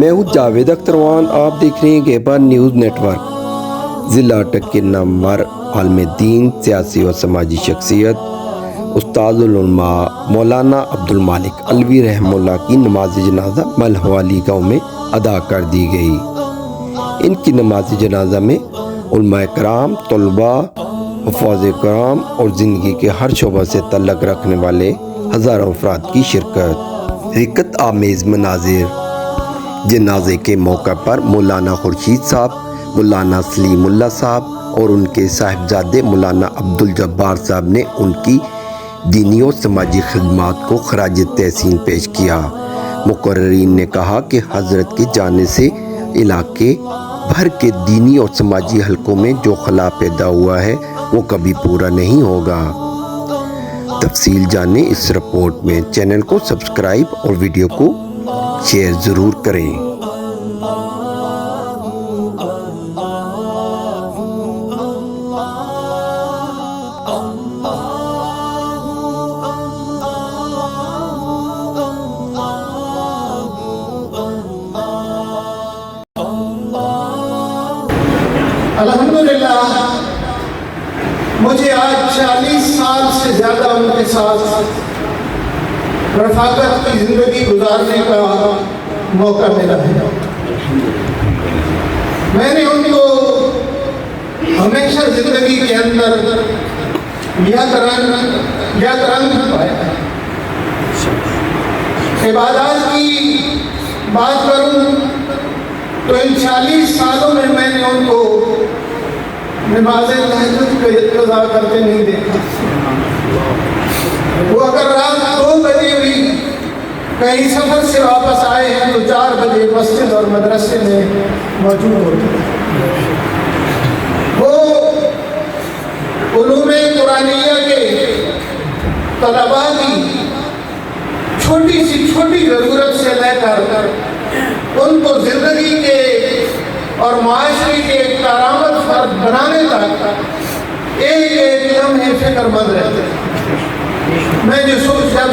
میں ہوں جاوید اختروان، آپ دیکھ رہے ہیں گہبار نیوز نیٹ ورک۔ ضلع اٹک کے نامور عالم دین، سیاسی و سماجی شخصیت استاد العلماء مولانا عبدالمالک علوی رحمہ اللہ کی نماز جنازہ ملہوالی گاؤں میں ادا کر دی گئی۔ ان کی نماز جنازہ میں علماء کرام، طلباء، حفاظ کرام اور زندگی کے ہر شعبہ سے تعلق رکھنے والے ہزاروں افراد کی شرکت۔ حرکت آمیز مناظر جنازے کے موقع پر مولانا خورشید صاحب، مولانا سلیم اللہ صاحب اور ان کے صاحبزادے مولانا عبدالجبار صاحب نے ان کی دینی و سماجی خدمات کو خراج تحسین پیش کیا۔ مقررین نے کہا کہ حضرت کی جانے سے علاقے بھر کے دینی اور سماجی حلقوں میں جو خلا پیدا ہوا ہے وہ کبھی پورا نہیں ہوگا۔ تفصیل جانیں اس رپورٹ میں۔ چینل کو سبسکرائب اور ویڈیو کو شیئر ضرور کریں۔ الحمدللہ مجھے آج 40 سال سے زیادہ ان کے ساتھ رفاقت کی زندگی گزارنے کا موقع ملا ہے۔ میں نے ان کو ہمیشہ زندگی کے اندر یک رنگ پایا۔ عبادات کی بات کروں تو ان 40 سالوں میں نے ان کو نماز تہجد قضا کرتے نہیں دیکھا۔ وہ اگر رات 2 بجے بھی کہیں سفر سے واپس آئے ہیں تو 4 بجے مسجد اور مدرسے میں موجود ہوتے ہیں۔ وہ علوم قرآنیہ کے طلباء کی چھوٹی سی چھوٹی ضرورت سے لے کر ان کو زندگی کے اور معاشرے کے ایک کارآمد فرد بنانے تک ایک لمحے فکر مند رہتے ہیں۔ میں جب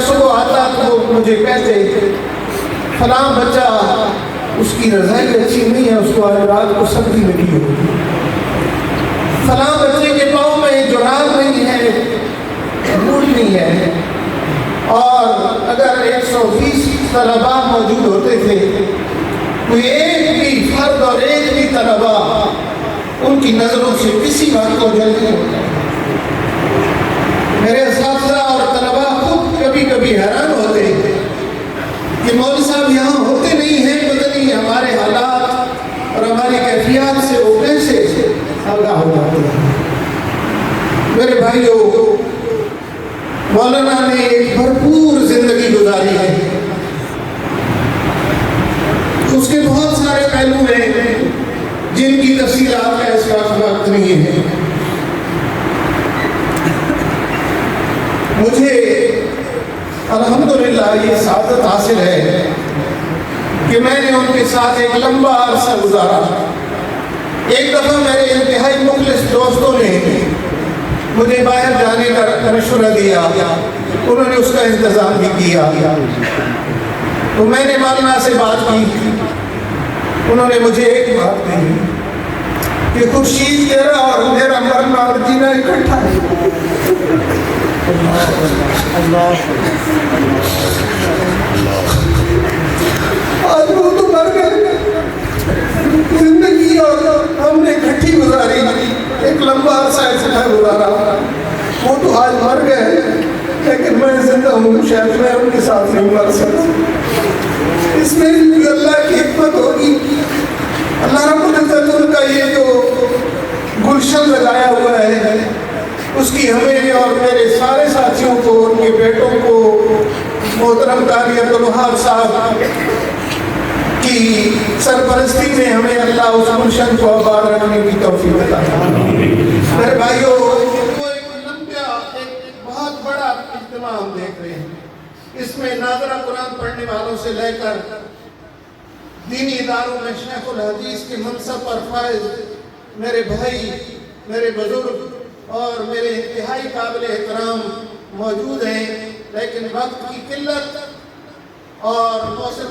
صبح آتا تو مجھے کہتے فلاں بچہ اس کی رضائی اچھی نہیں ہے، اس کو آج رات کو سردی لگی ہو، فلاں بچے کے پاؤں میں جراب نہیں ہے، بوٹ نہیں ہے۔ اور اگر 120 طلباء موجود ہوتے تھے کوئی ایک بھی فرد اور ایک بھی طلبا ان کی نظروں سے کسی بات کو جلد نہیں ہوتا۔ میرے اساتذہ اور طلبا خود کبھی کبھی حیران ہوتے ہیں کہ مولوی صاحب یہاں ہوتے نہیں ہیں، پتہ نہیں ہمارے حالات اور ہماری کیفیات سے وہ کیسے آگاہ ہو جاتے ہیں۔ میرے بھائیوں، مولانا نے ایک بھرپور زندگی گزاری ہے۔ اس کے بہت سارے پہلو ہیں جن کی تفصیلات کا اس وقت نہیں ہے۔ مجھے الحمدللہ یہ سعادت حاصل ہے کہ میں نے ان کے ساتھ ایک لمبا عرصہ گزارا۔ ایک دفعہ میرے انتہائی مخلص دوستوں نے مجھے باہر جانے کا مشورہ دیا، انہوں نے اس کا انتظام بھی کیا۔ تو میں نے مولانا سے بات کی، انہوں نے مجھے ایک بات کہی کہ خورشید تیرا اور میرا مرنا اور جینا اکٹھا ہے۔ آج وہ تو مر گئے، زندگی اور ہم نے اکٹھی گزاری، ایک لمبا عرصہ ایسا گزارا، وہ تو آج مر گئے لیکن میں زندہ ہوں، شاید میں ان کے ساتھ نہیں مر سکتا۔ اس میں اللہ کی حکمت ہوگی۔ اللہ رب العزت ان کا یہ جو گلشن لگایا ہوا ہے اس کی ہمیں اور میرے سارے ساتھیوں کو، ان کے بیٹوں کو، محترم قاری عبدالوہاب صاحب کی سرپرستی میں ہمیں اللہ اس گلشن کو آباد رکھنے کی توفیق عطا فرمائے۔ میرے بھائیوں، ایک بہت بڑا اجتماع ہم دیکھ رہے ہیں۔ اس میں ناظرہ قرآن پڑھنے والوں سے لے کر دینی اداروں میں شیخ الحدیث کے منصب پر فائز میرے بھائی، میرے بزرگ اور میرے انتہائی قابل احترام موجود ہیں، لیکن وقت کی قلت اور موسم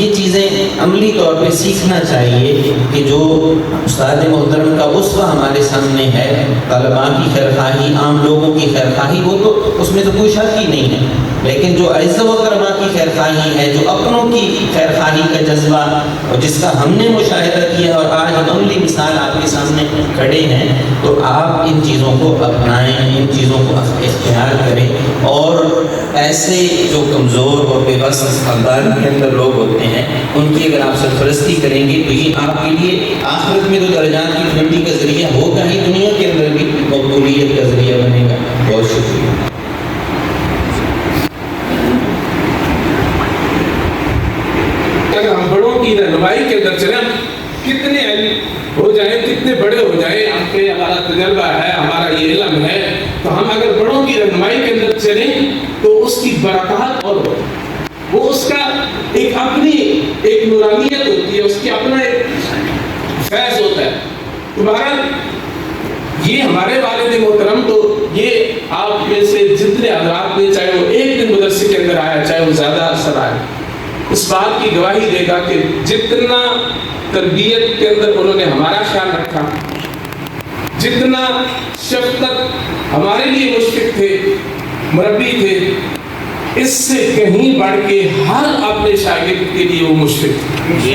یہ چیزیں عملی طور پہ سیکھنا چاہیے کہ جو استاد محترم کا اسوہ ہمارے سامنے ہے، طلباء کی خیرخواہی، عام لوگوں کی خیرخواہی، وہ تو اس میں تو کوئی شک ہی نہیں ہے، لیکن جو اعزہ و کرما کی خیرخواہی ہے، جو اپنوں کی خیرخواہی کا جذبہ، اور جس کا ہم نے مشاہدہ کیا اور آج ہم عملی مثال آپ کے سامنے کھڑے ہیں، تو آپ ان چیزوں کو اپنائیں، ان چیزوں کو اختیار کریں، اور ایسے جو کمزور اور بے بس خاندان کے اندر لوگ ہوتے ہیں ان کی اگر آپ سرپرستی کریں گے تو یہ آپ کے لیے آخرت میں تو درجات کی بلندی کا ذریعہ ہوگا ہی، دنیا کے اندر بھی مقبولیت کا ذریعہ بنے گا۔ بہت شکریہ۔ اگر ہم بڑوں کی رہنمائی کے اندر چلیں، کتنے ہو جائیں، کتنے بڑے ہو جائیں، ہمارا تجربہ ہے، ہمارا یہ علم ہے، تو ہم اگر بڑوں کی رہنمائی کے اندر چلیں تو اس کی برکات اور وہ اس کا ایک اپنی ایک نورانیت ہوتی ہے، اس کی اپنا ایک فیض ہوتا ہے۔ تو بہرحال یہ ہمارے والد محترم، تو یہ آپ میں سے جتنے حضرات نے، چاہے وہ ایک دن مدرسے کے اندر آیا، چاہے وہ زیادہ اثر آئے، اس بات کی گواہی دے گا کہ جتنا تربیت کے اندر انہوں نے ہمارا خیال رکھا، جتنا شفقت ہمارے لیے مشفق تھے، مربی تھے، اس سے کہیں بڑھ کے ہر اپنے شاگرد کے لیے وہ مشفق تھے،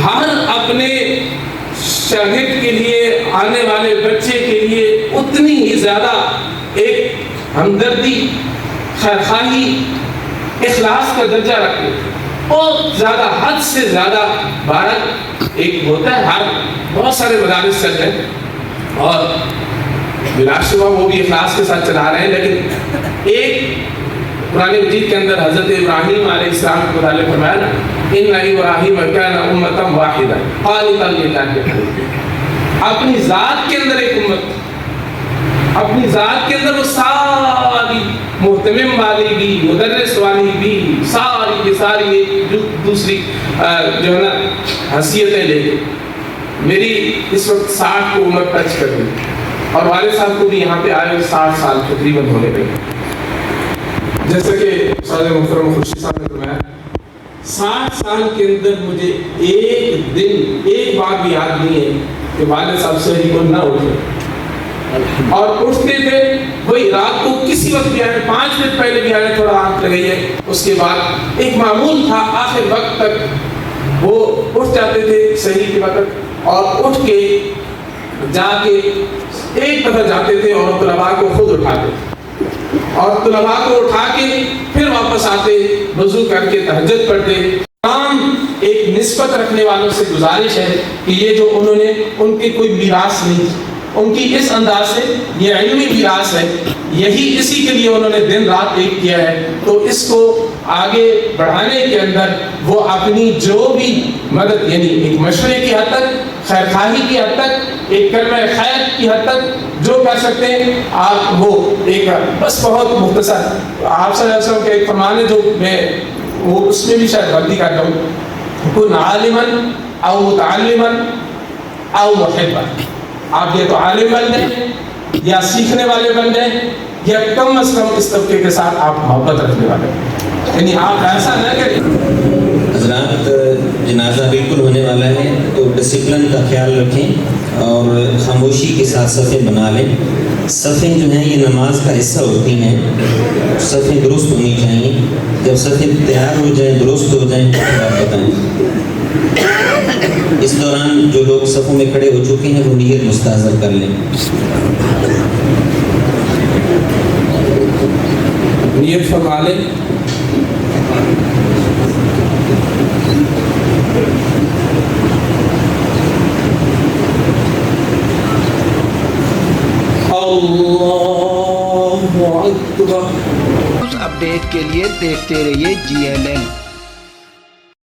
ہر اپنے شاگرد کے لیے، آنے والے بچے کے لیے اتنی ہی زیادہ ایک ہمدردی، خیرخواہی، اخلاص کا درجہ رکھتے تھے، بہت زیادہ، حد سے زیادہ۔ بھارت ایک ہوتا ہے، ہر بہت سارے مدارس چل رہے ہیں اور بلا شبہ وہ بھی اخلاص کے ساتھ چلا رہے ہیں، لیکن ایک قرآن مجید کے اندر حضرت ابراہیم علیہ السلام کے متعلق فرمایا، ان ابراہیم کان امۃ واحدہ قانتا للہ، اپنی ذات کے اندر ایک امت، اپنی ذات کے اندر وہ ساری محتمم والی بھی، مدرس والی بھی، ساری کی ساری دوسری جو ہے نا حیثیتیں لے کے میری اس وقت 60 کو عمر ٹچ کر دی، اور والد صاحب کو بھی یہاں پہ آئے 60 سال تقریباً ہونے لگے۔ جیسا کہ استاد محترم خورشید صاحب نے فرمایا، 60 سال کے اندر مجھے ایک دن ایک بار بھی یاد نہیں ہے کہ والد صاحب سے کو نہ اٹھے، اور اٹھتے تھے وہی رات کو کسی وقت بھی آئے، 5 منٹ پہلے بھی آئے، تھوڑا آنکھ لگائی ہے، اس کے بعد ایک معمول تھا، آخر وقت تک وہ اٹھ جاتے تھے صحیح کے وقت، اور اٹھ کے جا کے ایک دفعہ جاتے تھے اور طلباء کو خود اٹھاتے تھے، اور طلباء کو اٹھا کے پھر واپس آتے، وضو کر کے تہجد پڑھتے۔ تمام ایک نسبت رکھنے والوں سے گزارش ہے کہ یہ جو انہوں نے، ان کی کوئی میراث نہیں تھی، ان کی اس انداز سے یہ علمی میراث ہے، یہی اسی کے لیے انہوں نے دن رات ایک کیا ہے، تو اس کو آگے بڑھانے کے اندر وہ اپنی جو بھی مدد، یعنی ایک مشورے کی حد تک، خیرخواہی کی حد تک، ایک کلمہ خیر کی حد تک جو کر سکتے ہیں آپ، وہ ایک بس بہت مختصر آپ صلی اللہ علیہ وسلم کے ایک فرمان ہے جو میں وہ اس میں بھی شاید غلطی کر رہا ہوں، کن عالما او متعلما او محبا، آپ یا تو عالم بن جائیں یا سیکھنے والے بن جائیں، یا کم از کم اس طبقے کے ساتھ آپ محبت رکھنے والے ہیں، یعنی آپ ایسا نہ کریں۔ حضرات جنازہ بالکل ہونے والا ہے، تو ڈسپلن کا خیال رکھیں اور خاموشی کے ساتھ صفیں بنا لیں۔ صفیں جو ہیں یہ نماز کا حصہ ہوتی ہیں، صفیں درست ہونی چاہیے، جب صفیں تیار ہو جائیں، درست ہو جائیں، تو آپ بتائیں۔ اس دوران جو لوگ صفوں میں کھڑے ہو چکے ہیں وہ نیت مستحضر کر لیں۔ نیت فرما لیں۔ اپڈیٹ کے لیے دیکھتے رہیے GLN۔